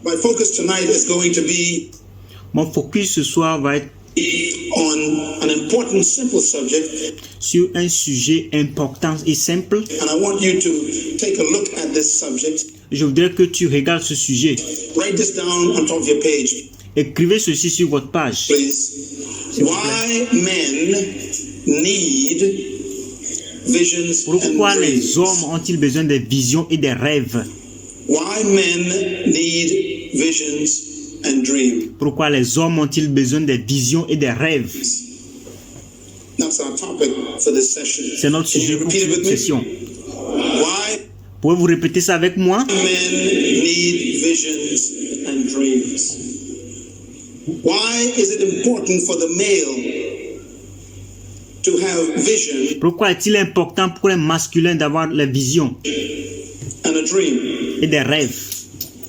My focus tonight is going to be Mon focus ce soir va être on an important, simple subject, sur un sujet important et simple. and I want you to take a look at this subject. Je voudrais que tu regardes ce sujet. Write this down on top of your page, Écrivez ceci sur votre page. please. S'il vous Why men need visions Pourquoi and les dreams. hommes ont-ils besoin des visions et des rêves? Why men need visions and dreams. Pourquoi les hommes ont-ils besoin des visions et des rêves? That's our topic for this session. C'est notre Can you sujet pour repeat it cette with me? session. Why Pouvez-vous répéter ça avec moi? men need visions and dreams. Why is it important for the male to have vision Pourquoi est-il important pour un masculin d'avoir les visions and a dream? et des rêves?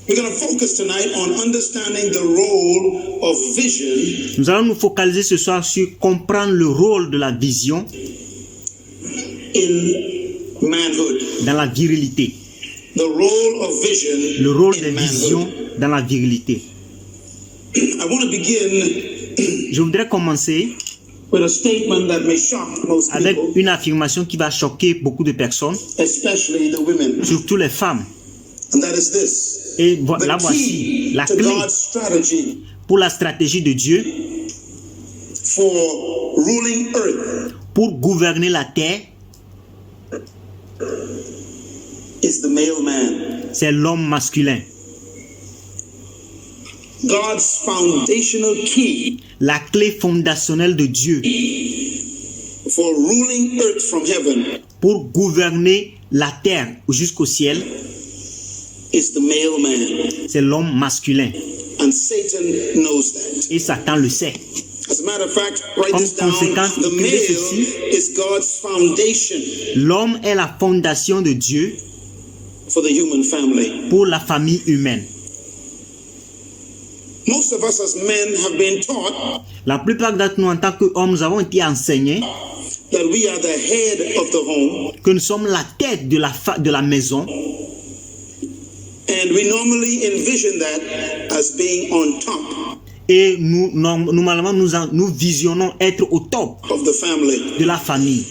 We're going to focus tonight on understanding the role of vision Nous allons nous focaliser ce soir sur comprendre le rôle de la vision in manhood. dans la virilité. The role of vision Le rôle in des manhood. visions dans la virilité. I want to begin Je voudrais commencer with a statement that may shock most avec people, une affirmation qui va choquer beaucoup de personnes, especially the women, surtout les femmes. and that is this. Et The la voici, key la to clé God's strategy pour la stratégie de Dieu for ruling earth pour gouverner la terre, is the male man. c'est l'homme masculin. God's foundational key La clé fondationnelle de Dieu for ruling earth from heaven pour gouverner la terre jusqu'au ciel, is the male man. c'est l'homme masculin. And Satan knows that. Et Satan le sait. As a matter of fact, write Comme this down. conséquence, The écrivez male ceci. is God's foundation L'homme est la fondation de Dieu for the human family. pour la famille humaine. Most of us as men have been taught La plupart d'entre nous, en tant qu'hommes, nous avons été enseignés that we are the head of the home, que nous sommes la tête de la maison. and we normally envision that as being on top Et normalement, nous visionnons être au top of the family. de la famille.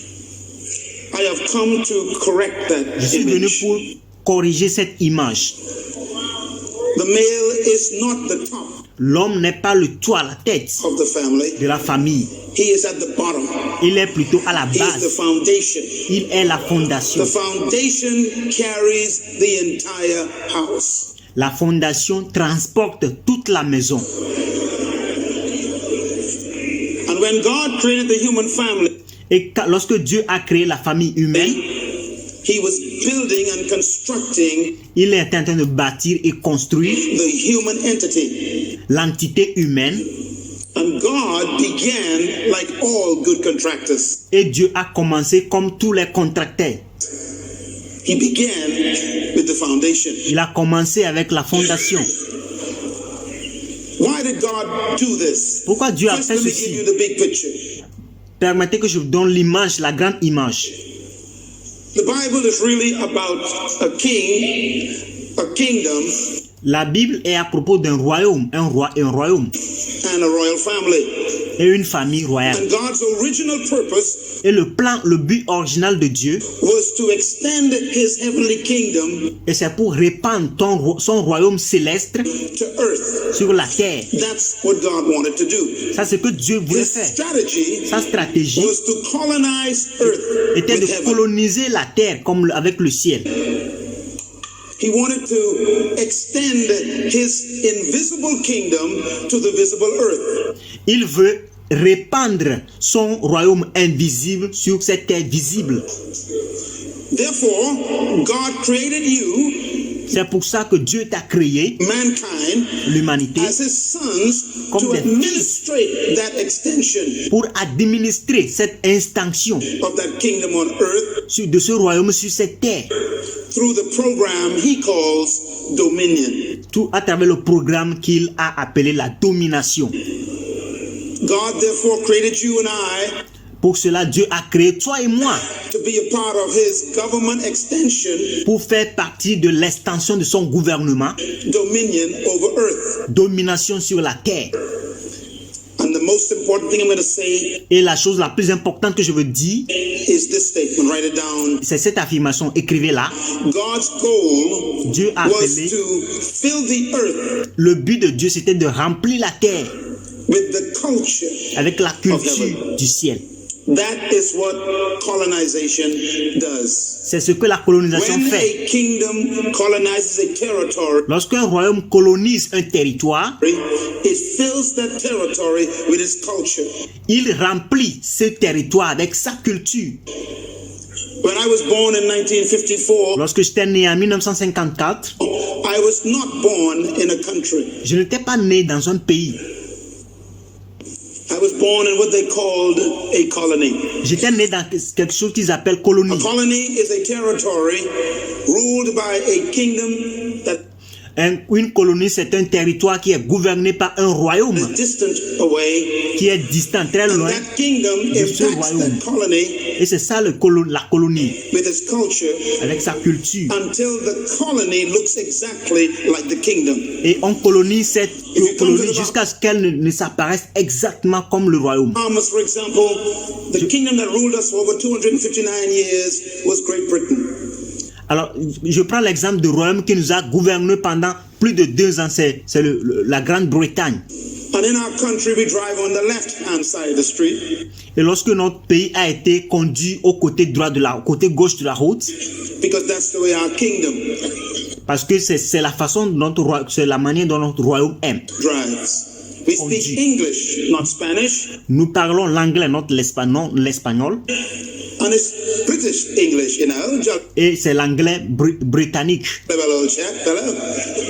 I have come to correct that Je suis venu image. pour corriger cette image. The male is not the top L'homme n'est pas le toit, la tête of the family. de la famille. He is at the bottom. Il est plutôt à la He is the base. foundation. Il est la fondation. The foundation carries the entire house. La fondation transporte toute la maison. And when God created the human family, Et lorsque Dieu a créé la famille humaine, He was building and constructing il est en train de bâtir et construire the human entity. l'entité humaine. And God began like all good contractors. Et Dieu a commencé comme tous les contracteurs. He began with the foundation. Il a commencé avec la fondation. Why did God do this? Pourquoi Dieu a First, fait let me ceci? give you the big picture. Permettez que je vous donne l'image, la grande image. The Bible is really about a king, a kingdom, La Bible est à propos d'un royaume, un roi et un royaume, and a royal family. et une famille royale. And God's original purpose Et le but original de Dieu, was to extend his heavenly kingdom et c'est pour répandre son royaume céleste to earth. sur la terre. That's what God wanted to do. Ça, c'est ce que Dieu voulait His faire. strategy Sa stratégie was to colonize earth était de with heaven. coloniser la terre comme avec le ciel. He wanted to extend his invisible kingdom to the visible earth. Il veut répandre son royaume invisible sur cette terre visible. Therefore, God created you, C'est pour ça que Dieu t'a créé, mankind, l'humanité, as his sons Comme to des administrate that extension pour administrer cette extension of that kingdom on earth de ce royaume sur cette terre, through the program he calls dominion. tout à travers le programme qu'il a appelé la domination. God therefore created you and I Pour cela, Dieu a créé toi et moi to be a part of his government extension, pour faire partie de l'extension de son gouvernement, dominion over earth. domination sur la terre. And the most important thing I'm going to say Et la chose la plus importante que je veux dire, is this statement. Write it down. c'est cette affirmation. Écrivez-la. God's goal Dieu a was appelé, to fill the earth le but de Dieu, c'était de remplir la terre with the culture. avec la culture du ciel. That is what colonization does. C'est ce que la colonisation When fait. a kingdom colonizes a territory, Lorsqu'un royaume colonise un territoire, it fills that territory with its culture. il remplit ce territoire avec sa culture. When I was born in 1954, Lorsque j'étais né en 1954, I was not born in a country. je n'étais pas né dans un pays. I was born in what they called a colony. J'étais né dans quelque chose qu'ils appellent A colonie. colony is a territory ruled by a kingdom that Une colonie, c'est un territoire qui est gouverné par un royaume is distant away. qui est distant, très And loin. that kingdom ce impacts royaume. that colony Et c'est ça la colonie, with its culture avec sa culture. until the colony looks exactly like the kingdom. Et on colonise cette colonie jusqu'à ce qu'elle ne s'apparaisse exactement comme le royaume. Bahamas, for example, the kingdom that ruled us for over 259 years was Great Britain. Alors, je prends l'exemple du royaume qui nous a gouverné pendant plus de 2 ans, c'est la Grande-Bretagne. And in our country, we drive on the left-hand side of the street Et lorsque notre pays a été conduit au côté côté gauche de la route, because that's the way our kingdom parce que c'est la façon dont c'est la manière dont notre royaume aime. drives. We speak English, not Spanish, Nous parlons l'anglais, non l'espagnol, and it's British English, you know. Just et c'est l'anglais britannique. clever little chap, fellow.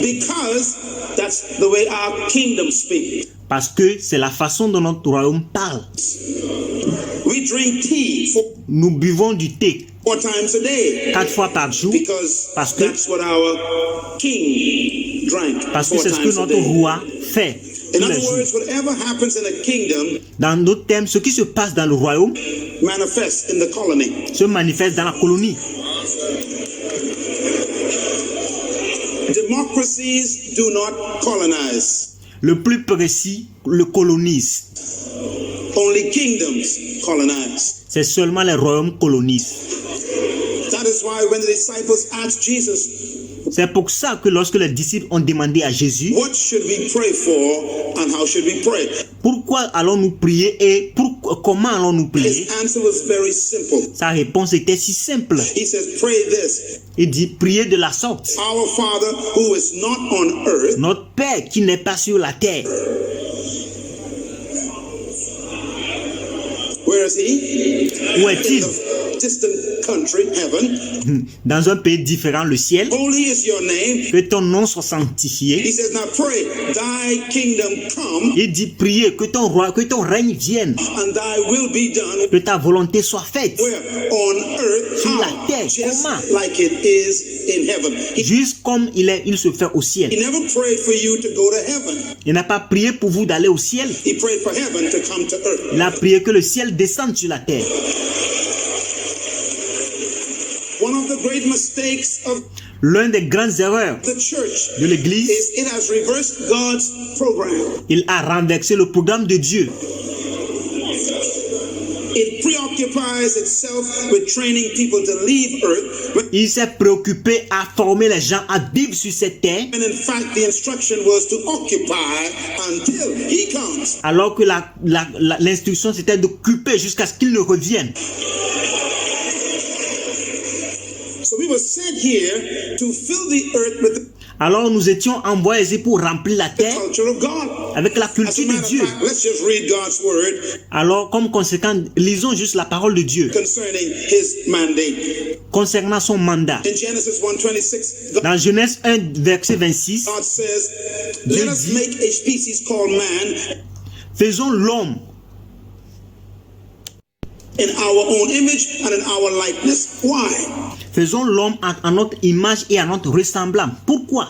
Because that's the way our kingdom speaks. Parce que c'est la façon dont notre royaume parle. We drink tea Nous buvons du thé 4 times a day 4 fois par jour because parce que that's what our king drank 4 c'est ce que times a notre day. roi fait In tous les other jours. words, whatever happens in a kingdom Dans d'autres termes, ce qui se passe dans le royaume manifests in the colony. se manifeste dans la colonie. Democracies do not colonize. Le plus précis, le colonise. Only kingdoms colonize. C'est seulement les royaumes colonisent. That is why when the disciples asked Jesus, C'est pour ça que lorsque les disciples ont demandé à Jésus, what should we pray for and how should we pray? pourquoi allons-nous prier et comment allons-nous prier? His answer was very simple. Sa réponse était si simple. He says, pray this. Il dit, priez de la sorte. Our Father who is not on earth, Notre Père qui n'est pas sur la terre. where is he? Où est-il? In the distant country, heaven. Dans un pays différent, le ciel. Holy is your name. Que ton nom soit sanctifié. He says, now pray, thy kingdom come Il dit, priez que ton règne vienne. and thy will be done. Que ta volonté soit faite. Where? On earth, Sur la how? terre. Just Comment? like it is in heaven. Juste comme il se fait au ciel. He never prayed for you to go to heaven. Il n'a pas prié pour vous d'aller au ciel. He prayed for heaven to come to earth. Il a prié que le ciel descende sur la terre. One of the great mistakes of L'un des grandes erreurs the church de l'Église, is it has reversed God's program. il a renversé le programme de Dieu. It preoccupies itself with training people to leave earth, when Il s'est préoccupé à former les gens à vivre sur cette terre, in fact the instruction was to occupy until he comes. alors que l'instruction c'était d'occuper jusqu'à ce qu'il ne revienne. So we were sent here to fill the earth with the Alors nous étions envoyés pour remplir la terre culture of God. avec la As a culture matter de of Dieu. fact, let's just read God's word Alors comme conséquent, lisons juste la parole de Dieu concerning his mandate. concernant son mandat. In Genesis 1:26, Dans Genèse 1, verset 26, God says, Dieu let us dit, make a species called man faisons l'homme in our own image and in our likeness. Why? Faisons l'homme à notre image et à notre ressemblance. Pourquoi?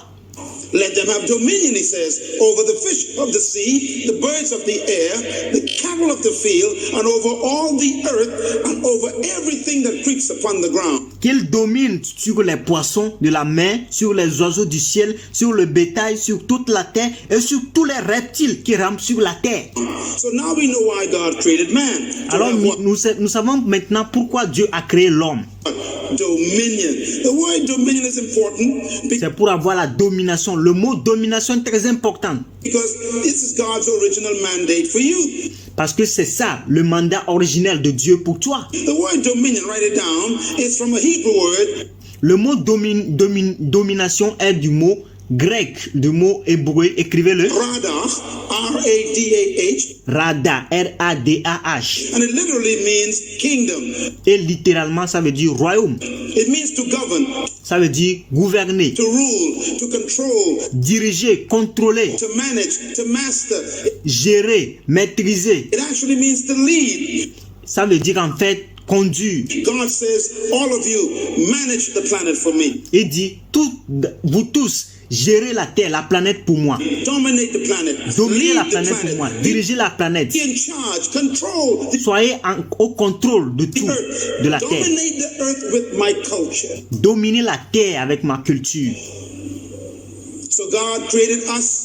Let them have dominion, he says, over the fish of the sea, the birds of the air, the cattle of the field, and over all the earth, and over everything that creeps upon the ground. Qu'il domine sur les poissons de la mer, sur les oiseaux du ciel, sur le bétail, sur toute la terre et sur tous les reptiles qui rampent sur la terre. So now we know why God created man. Alors nous savons maintenant pourquoi Dieu a créé l'homme. Dominion. The word dominion is important C'est pour avoir la domination. Le mot domination est très important. because this is God's original mandate for you. Parce que c'est ça, le mandat originel de Dieu pour toi. The word dominion, write it down, is from a Hebrew word. Le mot domination est du mot grec, du mot hébreu. Écrivez-le. Radah, R-A-D-A-H. Rada, R-A-D-A-H. And it literally means kingdom. Et littéralement, ça veut dire royaume. It means to govern, Ça veut dire gouverner, to rule, to control, diriger, contrôler, to manage, to master. gérer, maîtriser. It actually means to lead. Ça veut dire en fait conduire. God says, all of you, manage the planet for me. Il dit, vous tous, gérez la terre, la planète pour moi. Dominate the planet. Dominez Lead la the planète pour moi. planet. Dirigez la planète. Be in charge, control the Soyez au contrôle de tout, earth. de la terre. Dominate the earth with my culture. Dominez la terre avec ma culture. So God created us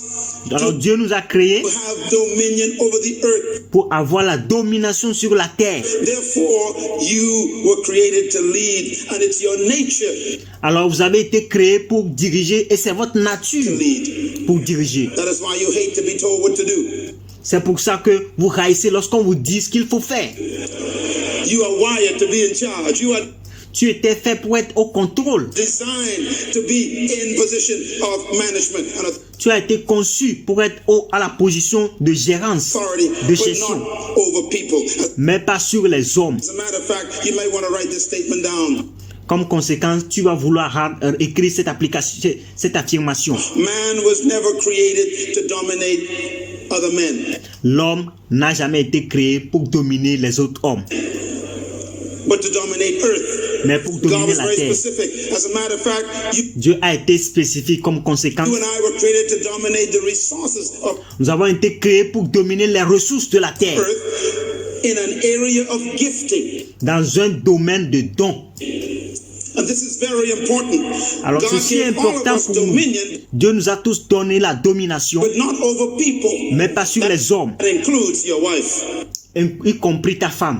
Alors Dieu nous a créés to have dominion over the earth. pour avoir la domination sur la terre. Therefore, you were created to lead, and it's your nature Alors vous avez été créés pour diriger et c'est votre to nature lead. pour diriger. That is why you hate to be told what to do. C'est pour ça que vous haïssez lorsqu'on vous dit ce qu'il faut faire. You are wired to be in charge. You are Tu étais fait pour être au contrôle. designed to be in position of management and Tu as été conçu pour être à la position de gérance, authority, de but gestion, not over people. mais pas sur les hommes. As a matter of fact, you may want to write this statement down. Comme conséquence, tu vas vouloir écrire cette affirmation. Man was never created to dominate other men, L'homme n'a jamais été créé pour dominer les autres hommes, but to dominate earth. mais pour God dominer was la very terre. specific. As a matter of fact, Dieu a été spécifique comme conséquence. you and I were created to dominate the resources of Nous avons été créés pour dominer les ressources de la terre earth in an area of gifting. dans un domaine de dons. And this is very important. Alors God ceci est gave all of important us pour nous. dominion, Dieu nous a tous donné la domination, but not over people. mais pas sur les hommes, That includes your wife. y compris ta femme.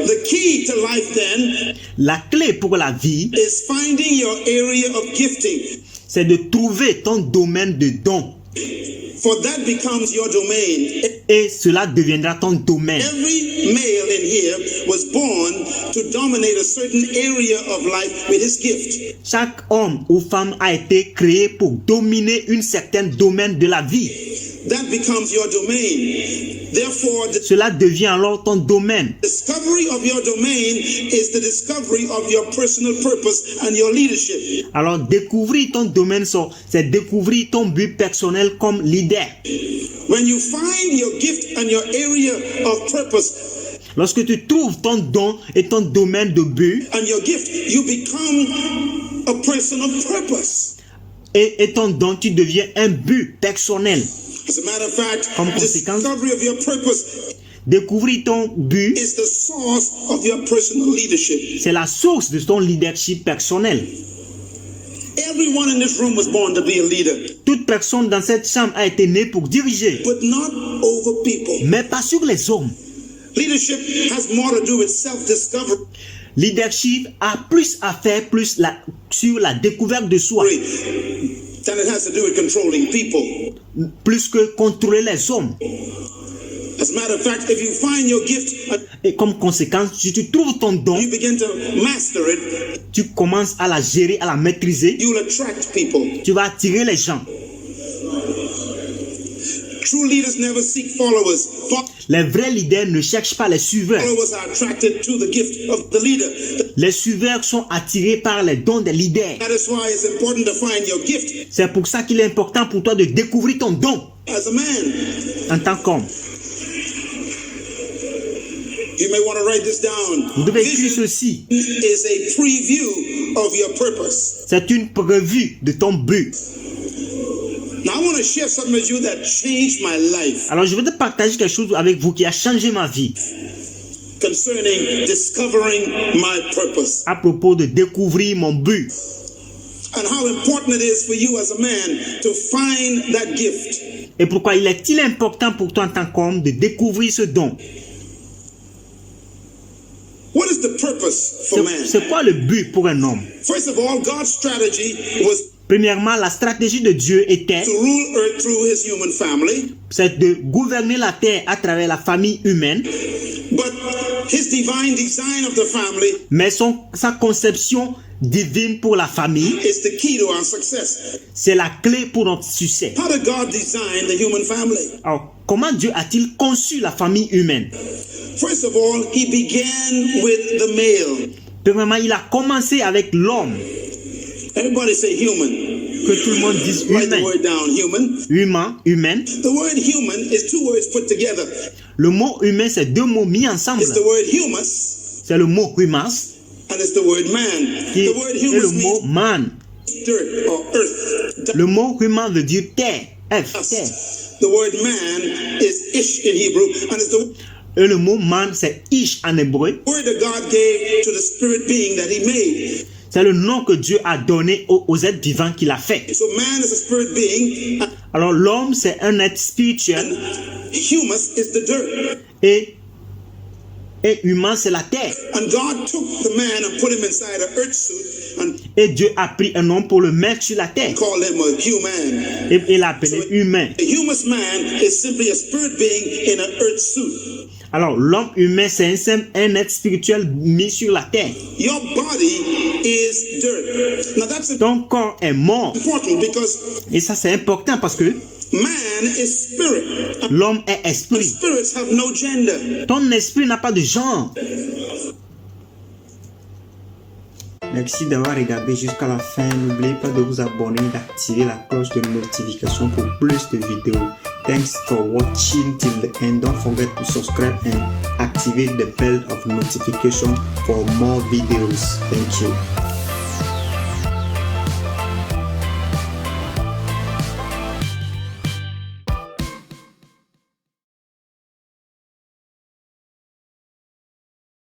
The key to life then La clé pour la vie, is finding your area of gifting. c'est de trouver ton domaine de dons. For that becomes your domain. Et cela deviendra ton domaine. Every male in here was born to dominate a certain area of life with his gift. Chaque homme ou femme a été créé pour dominer un certain domaine de la vie. That becomes your domain. Therefore, the Cela devient alors ton domaine. discovery of your domain is the discovery of your personal purpose and your leadership. Alors découvrir ton domaine, c'est découvrir ton but personnel comme leader. When you find your gift and your area of purpose Lorsque tu trouves ton don et ton domaine de but and your gift, you become a person of purpose. et ton don, tu deviens un but personnel. As a matter of fact, Comme conséquence, discovery of your purpose découvrir ton but, is the source of your personal leadership. c'est la source de ton leadership personnel. Everyone in this room was born to be a leader, Toute personne dans cette chambre a été née pour diriger, but not over people. mais pas sur les hommes. Leadership has more to do with self-discovery Leadership a plus à faire sur la découverte de soi, than it has to do with controlling people. plus que contrôler les hommes. As a matter of fact, if you find your gift and Et comme conséquence, si tu trouves ton don, you begin to master it, tu commences à la gérer, à la maîtriser, you'll attract people. tu vas attirer les gens. True leaders never seek followers. Les vrais leaders ne cherchent pas les suiveurs. Followers are attracted to the gift of the leader. Les suiveurs sont attirés par les dons des leaders. That is why it's important to find your gift C'est pour ça qu'il est important pour toi de découvrir ton don as a man. en tant qu'homme. You may want to write this down. Vous devez écrire Vision ceci. is a preview of your purpose. C'est une prévue de ton but. Now I want to share something with you that changed my life Alors, je vais te partager quelque chose avec vous qui a changé ma vie concerning discovering my purpose à propos de découvrir mon but and how important it is for you as a man to find that gift. et pourquoi il est-il important pour toi en tant qu'homme de découvrir ce don. What is the purpose for man? C'est quoi le but pour un homme? First of all, God's strategy was Premièrement, la stratégie de Dieu était to rule earth through his human family, c'est de gouverner la terre à travers la famille humaine, but his divine design of the family mais sa conception divine pour la famille, is the key to our success. c'est la clé pour notre succès. How did God design the human family? Alors, comment Dieu a-t-il conçu la famille humaine? First of all, he began with the male. Premièrement, il a commencé avec l'homme. Everybody say human. Que tout le monde dise Write the humain. word down, human. Humaine. The word human is two words put together. Le mot humain, c'est deux mots mis ensemble. It's the word humus C'est le mot humas and it's the word man. qui The word est le humus mot means man. dirt or earth. Le mot humain veut dire terre. F, terre. Dust. The word man is ish in Hebrew and it's the Et le mot man, c'est ish en hébreu. word that God gave to the spirit being that he made. C'est le nom que Dieu a donné aux êtres vivants qu'il a fait. So man is a spirit being Alors l'homme, c'est un être spirituel and humus is the dirt. et humain, c'est la terre. And God took the man and put him inside an earth suit and Et Dieu a pris un homme pour le mettre sur la terre. called him a human. Et il l'a appelé humain. A humus man is simply a spirit being in an earth suit. Alors l'homme humain, c'est un être spirituel mis sur la terre. Your body is dirt. Now that's Ton corps est mort. important because Et ça, c'est important parce que man is spirit. l'homme est And esprit. spirits have no gender. Ton esprit n'a pas de genre. Merci d'avoir regardé jusqu'à la fin. N'oubliez pas de vous abonner et d'activer la cloche de notification pour plus de vidéos. Thanks for watching till the end. Don't forget to subscribe and activate the bell of notification for more videos. Thank you.